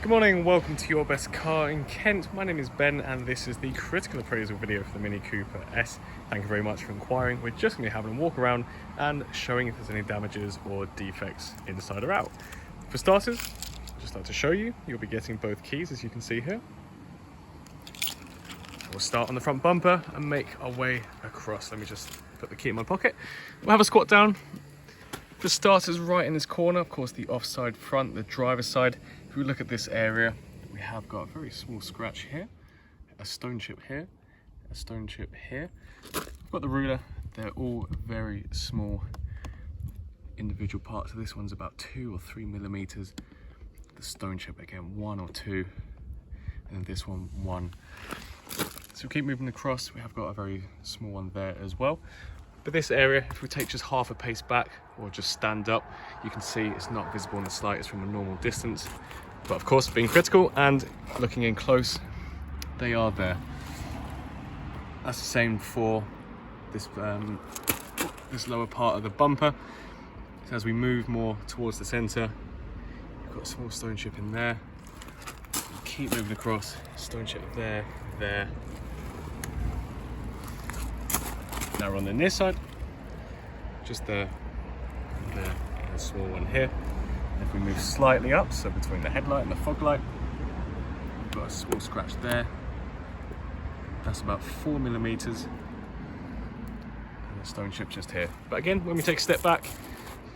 Good morning and welcome to your best car in Kent. My name is Ben and this is the critical appraisal video for the Mini Cooper S. Thank you very much for inquiring. We're just going to be having a walk around and showing if there's any damages or defects inside or out. For starters, I'd just like to show you, you'll be getting both keys as you can see here. We'll start on the front bumper and make our way across. Let me just put the key in my pocket. We'll have a squat down. For starters, right in this corner, of course the offside front, the driver's side. If we look at this area, we have got a very small scratch here, a stone chip here, a stone chip here. We've got the ruler, they're all very small individual parts. So this one's about 2 or 3 millimeters. The stone chip again, 1 or 2, and then this one, 1. So we keep moving across, we have got a very small one there as well. But this area, if we take just half a pace back or just stand up, you can see it's not visible in the slightest from a normal distance. But of course, being critical and looking in close, they are there. That's the same for this, this lower part of the bumper. So as we move more towards the center, you've got a small stone chip in there. Keep moving across, stone chip there, there. Now we're on the near side, just there, there, and a small one here. And if we move slightly up, so between the headlight and the fog light, we've got a small scratch there. That's about 4 millimeters. And a stone chip just here. But again, when we take a step back,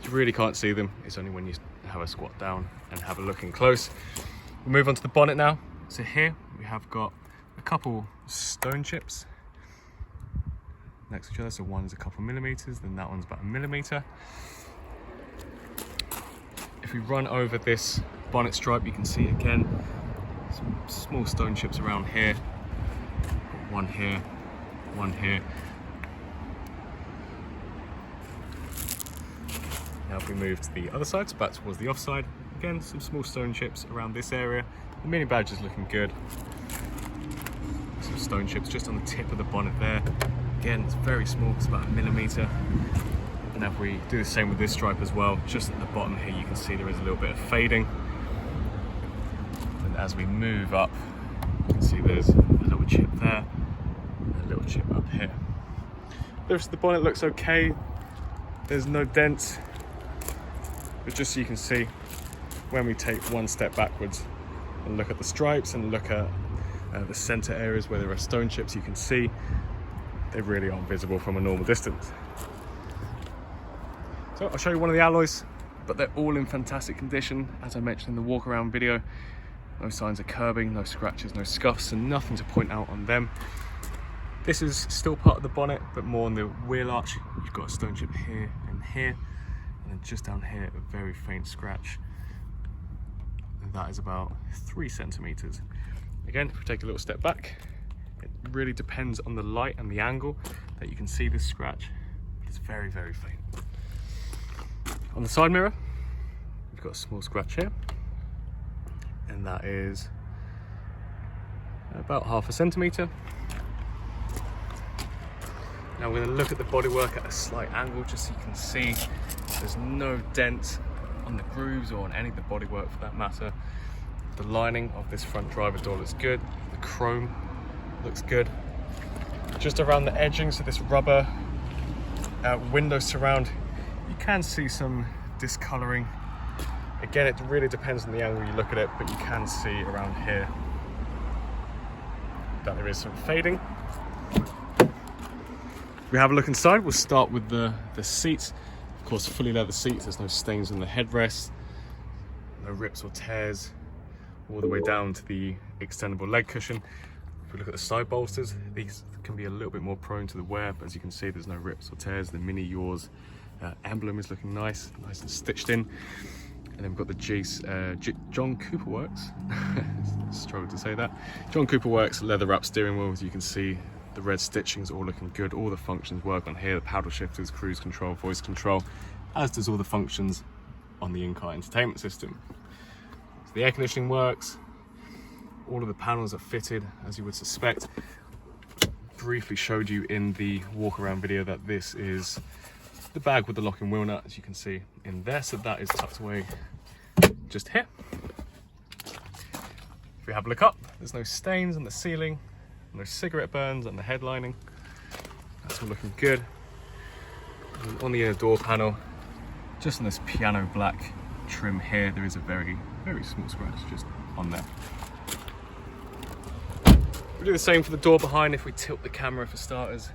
you really can't see them. It's only when you have a squat down and have a look in close. We'll move on to the bonnet now. So here we have got a couple stone chips next to each other. So one's a couple millimeters, then that one's about 1 millimeter. If we run over this bonnet stripe, you can see again some small stone chips around here. One here, one here. Now if we move to the other side, so back towards the offside, again some small stone chips around this area. The mini badge is looking good. Some stone chips just on the tip of the bonnet there. Again, it's very small, it's about 1 millimeter. And if we do the same with this stripe as well, just at the bottom here, you can see there is a little bit of fading. And as we move up, you can see there's a little chip there, and a little chip up here. The rest of the bonnet looks okay. There's no dents. But just so you can see, when we take one step backwards and look at the stripes and look at the center areas where there are stone chips, you can see they really aren't visible from a normal distance. So I'll show you one of the alloys, but they're all in fantastic condition. As I mentioned in the walk around video, no signs of curbing, no scratches, no scuffs, and nothing to point out on them. This is still part of the bonnet, but more on the wheel arch. You've got a stone chip here and here, and then just down here, a very faint scratch. And that is about 3 centimeters. Again, if we take a little step back, it really depends on the light and the angle that you can see this scratch, but it's very, very faint. On the side mirror, we've got a small scratch here, and that is about 0.5 centimeter. Now we're going to look at the bodywork at a slight angle just so you can see there's no dent on the grooves or on any of the bodywork for that matter. The lining of this front driver door looks good, the chrome looks good. Just around the edging, so this rubber window surround, you can see some discoloring. Again, it really depends on the angle you look at it, but you can see around here that there is some fading. If we have a look inside, we'll start with the seats. Of course, fully leather seats, there's no stains on the headrest, no rips or tears, all the way down to the extendable leg cushion. If we look at the side bolsters, these can be a little bit more prone to the wear, but as you can see, there's no rips or tears. The Mini Yours emblem is looking nice and stitched in. And then we've got the John Cooper Works, struggle to say that. John Cooper Works leather wrap steering wheel. As you can see, the red stitching's all looking good. All the functions work on here, the paddle shifters, cruise control, voice control, as does all the functions on the in-car entertainment system. So the air conditioning works. All of the panels are fitted, as you would suspect. Briefly showed you in the walk around video that this is the bag with the locking wheel nut, as you can see in there. So that is tucked away just here. If we have a look up, there's no stains on the ceiling, no cigarette burns on the headlining. That's all looking good. And on the inner door panel, just on this piano black trim here, there is a very, very small scratch just on there. We'll do the same for the door behind if we tilt the camera for starters,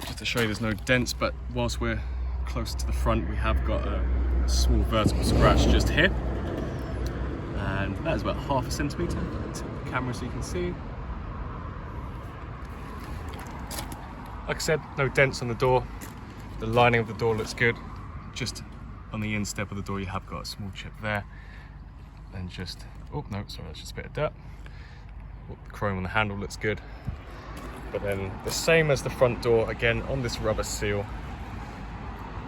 just to show you there's no dents, but whilst we're close to the front, we have got a small vertical scratch just here. And that is about 1/2 centimetre. Tilt the camera so you can see. Like I said, no dents on the door. The lining of the door looks good. Just on the instep of the door, you have got a small chip there. And just, oh no, sorry, that's just a bit of dirt. Oh, the chrome on the handle looks good. But then the same as the front door, again, on this rubber seal,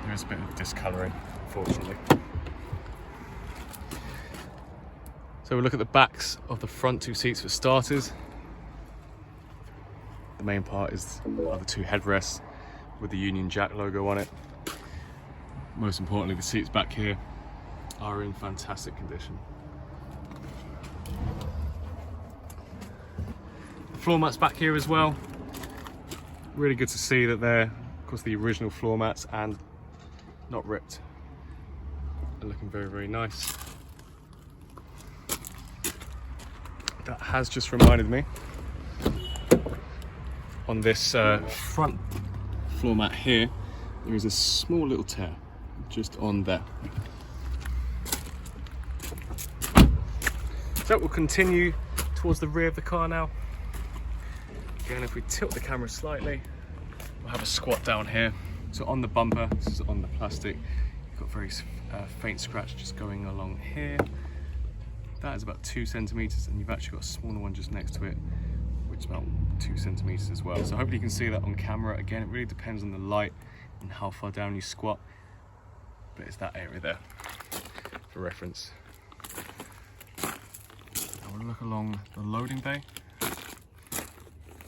there is a bit of discolouring, unfortunately. So we'll look at the backs of the front 2 seats for starters. The main part are the 2 headrests with the Union Jack logo on it. Most importantly, the seats back here are in fantastic condition. The floor mats back here as well. Really good to see that they're, of course, the original floor mats and not ripped. They're looking very, very nice. That has just reminded me, on this front floor mat here, there is a small little tear just on there. So we'll continue towards the rear of the car now. Again, if we tilt the camera slightly, we'll have a squat down here. So on the bumper, this is on the plastic, you've got a very faint scratch just going along here. That is about 2 centimetres, and you've actually got a smaller one just next to it, which is about 2 centimetres as well. So hopefully you can see that on camera. Again, it really depends on the light and how far down you squat, but it's that area there for reference. Now we'll look along the loading bay.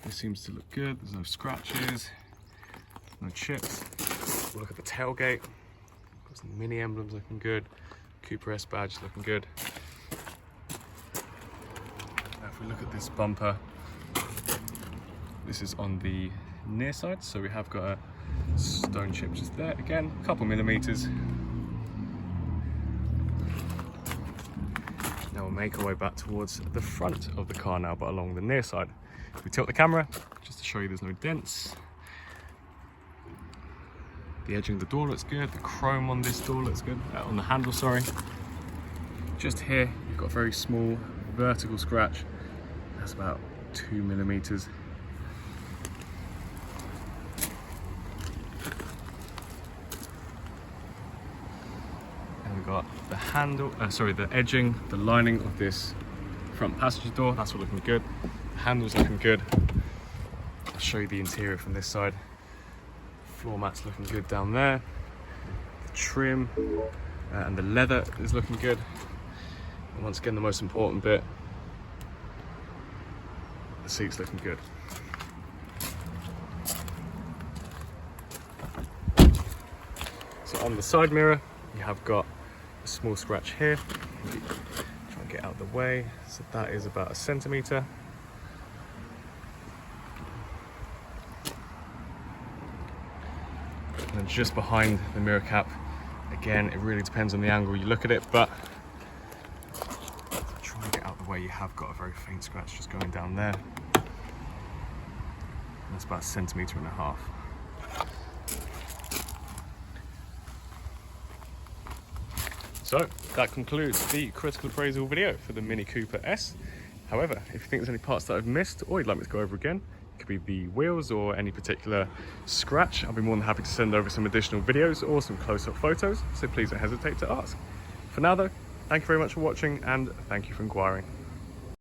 This seems to look good. There's no scratches, no chips. We'll look at the tailgate. Got some mini emblems looking good. Cooper S badge looking good. Now if we look at this bumper, this is on the near side, so we have got a stone chip just there. Again, a couple millimeters. Now we'll make our way back towards the front of the car now, but along the near side. If we tilt the camera, just to show you there's no dents. The edging of the door looks good. The chrome on this door looks good. On the handle, sorry. Just here, you've got a very small vertical scratch. That's about 2 millimeters. And we've got the handle, the edging, the lining of this front passenger door. That's all looking good. The handle's looking good. I'll show you the interior from this side. Floor mat's looking good down there. The trim and the leather is looking good. And once again, the most important bit, the seat's looking good. So on the side mirror, you have got a small scratch here. Try and get out of the way. So that is about 1 centimetre. And then just behind the mirror cap, again, it really depends on the angle you look at it, but try and get out of the way, you have got a very faint scratch just going down there. And that's about 1.5 centimetres. So that concludes the critical appraisal video for the Mini Cooper S. However, if you think there's any parts that I've missed or you'd like me to go over again, it could be the wheels or any particular scratch, I'll be more than happy to send over some additional videos or some close-up photos, so please don't hesitate to ask. For now though, thank you very much for watching and thank you for inquiring.